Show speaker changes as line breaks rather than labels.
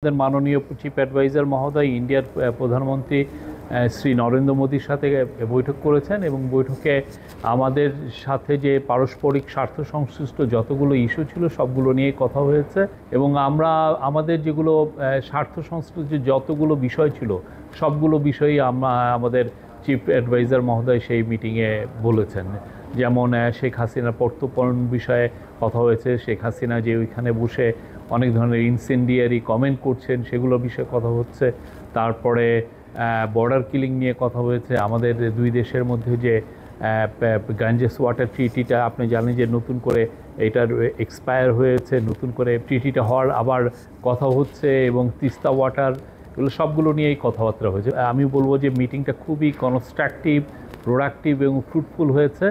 মাননীয় chief adviser মহোদয় ইন্ডিয়ার প্রধানমন্ত্রী শ্রী নরেন্দ্র মোদীর সাথে বৈঠক করেছেন এবং বৈঠকে আমাদের সাথে যে পারস্পরিক স্বার্থ সংশ্লিষ্ট যতগুলো ইস্যু ছিল সবগুলো নিয়ে কথা হয়েছে এবং আমরা আমাদের যেগুলো স্বার্থ সংশ্লিষ্ট যতগুলো বিষয় ছিল সবগুলো বিষয়ই আমাদের চিফ অ্যাডভাইজার মহোদয় সেই মিটিংয়ে বলেছেন। যেমন শেখ হাসিনার প্রত্যর্পণ বিষয়ে কথা হয়েছে, শেখ হাসিনা যে ওইখানে বসে অনেক ধরনের ইনসেন্ডিয়ারি কমেন্ট করছেন সেগুলোর বিষয়ে কথা হচ্ছে। তারপরে বর্ডার কিলিং নিয়ে কথা হয়েছে। আমাদের দুই দেশের মধ্যে যে গাঞ্জেস ওয়াটার ট্রিটিটা আপনি জানেন যে নতুন করে এটার এক্সপায়ার হয়েছে, নতুন করে ট্রিটিটা হওয়ার আবার কথা হচ্ছে এবং তিস্তা ওয়াটার এগুলো সবগুলো নিয়েই কথাবার্তা হয়েছে। আমি বলবো যে মিটিংটা খুবই কনস্ট্রাকটিভ, প্রোডাক্টিভ এবং ফ্রুটফুল হয়েছে।